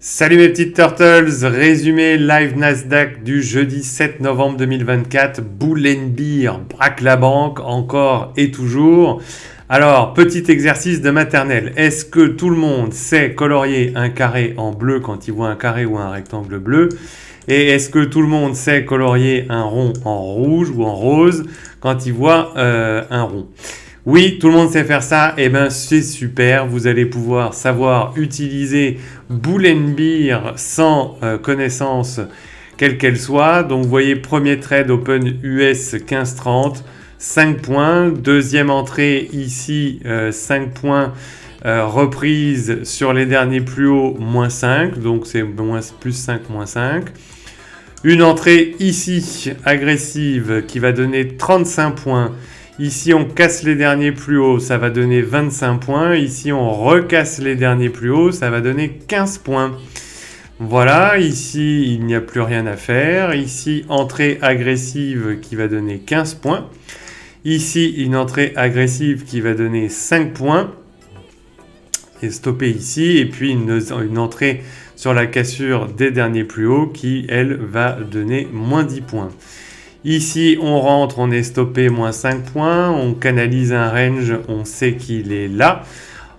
Salut mes petites turtles, résumé live Nasdaq du jeudi 7 novembre 2024, Bull & Bear braque la banque encore et toujours. Alors, petit exercice de maternelle, est-ce que tout le monde sait colorier un carré en bleu quand il voit un carré ou un rectangle bleu? Et est-ce que tout le monde sait colorier un rond en rouge ou en rose quand il voit un rond? Oui, tout le monde sait faire ça, et ben c'est super, vous allez pouvoir savoir utiliser Bull & Bear sans connaissance quelle qu'elle soit. Donc vous voyez, premier trade open US 15,30, 5 points, deuxième entrée ici 5 points, reprise sur les derniers plus hauts, moins 5, donc c'est plus 5, moins 5. Une entrée ici agressive qui va donner 35 points. Ici, on casse les derniers plus hauts, ça va donner 25 points. Ici, on recasse les derniers plus hauts, ça va donner 15 points. Voilà, ici, il n'y a plus rien à faire. Ici, entrée agressive qui va donner 15 points. Ici, une entrée agressive qui va donner 5 points. Et stopper ici. Et puis, une entrée sur la cassure des derniers plus hauts qui, elle, va donner moins 10 points. Ici, on rentre, on est stoppé, moins 5 points. On canalise un range, on sait qu'il est là.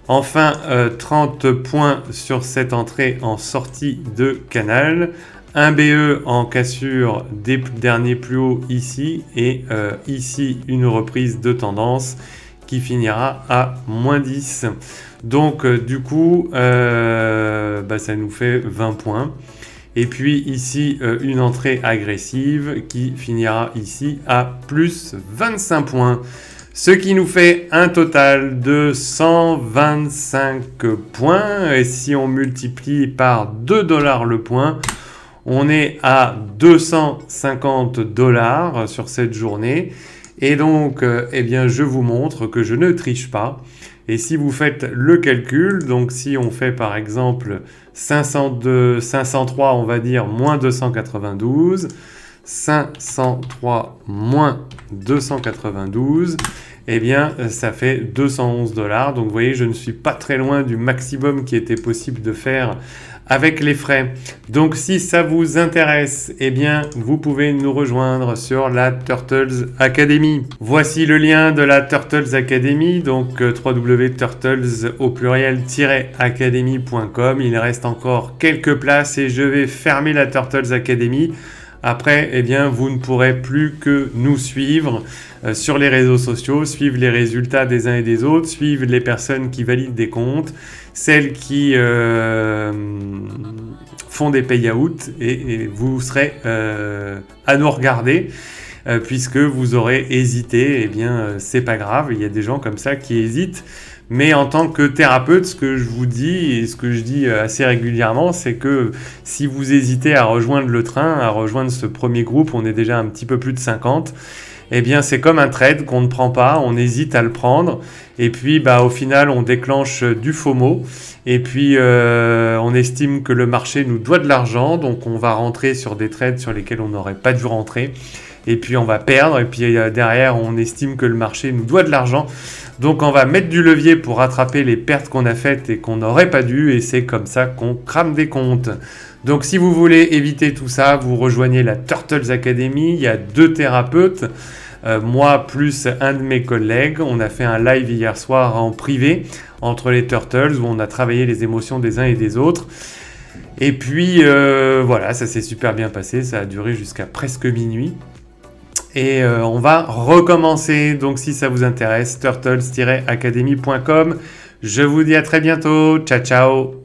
Enfin, 30 points sur cette entrée en sortie de canal. Un BE en cassure des derniers plus hauts ici. Et ici, une reprise de tendance qui finira à moins 10. Donc, du coup, ça nous fait 20 points. Et puis ici, une entrée agressive qui finira ici à plus 25 points. Ce qui nous fait un total de 125 points. Et si on multiplie par 2 $ le point, on est à 250 $ sur cette journée. Et donc, je vous montre que je ne triche pas. Et si vous faites le calcul, donc si on fait par exemple 503, on va dire, moins 292, 503 moins 292, ça fait 211 $. Donc vous voyez, je ne suis pas très loin du maximum qui était possible de faire avec les frais. Donc si ça vous intéresse, vous pouvez nous rejoindre sur la Turtles Academy. Voici le lien de la Turtles Academy, donc www.turtles au pluriel-academy.com. Il reste encore quelques places et je vais fermer la Turtles Academy. Après, vous ne pourrez plus que nous suivre sur les réseaux sociaux, suivre les résultats des uns et des autres, suivre les personnes qui valident des comptes, celles qui font des payouts et vous serez à nous regarder puisque vous aurez hésité. C'est pas grave, il y a des gens comme ça qui hésitent. Mais en tant que thérapeute, ce que je vous dis et ce que je dis assez régulièrement, c'est que si vous hésitez à rejoindre le train, à rejoindre ce premier groupe, on est déjà un petit peu plus de 50, c'est comme un trade qu'on ne prend pas, on hésite à le prendre. Et puis, au final, on déclenche du FOMO. Et puis, on estime que le marché nous doit de l'argent. Donc, on va rentrer sur des trades sur lesquels on n'aurait pas dû rentrer. Et puis, on va perdre. Et puis, derrière, on estime que le marché nous doit de l'argent. Donc, on va mettre du levier pour rattraper les pertes qu'on a faites et qu'on n'aurait pas dû. Et c'est comme ça qu'on crame des comptes. Donc, si vous voulez éviter tout ça, vous rejoignez la Turtles Academy. Il y a 2 thérapeutes. Moi plus un de mes collègues, on a fait un live hier soir en privé entre les Turtles où on a travaillé les émotions des uns et des autres. Et puis voilà, ça s'est super bien passé, ça a duré jusqu'à presque minuit. Et on va recommencer, donc si ça vous intéresse, turtles-academy.com. Je vous dis à très bientôt, ciao ciao.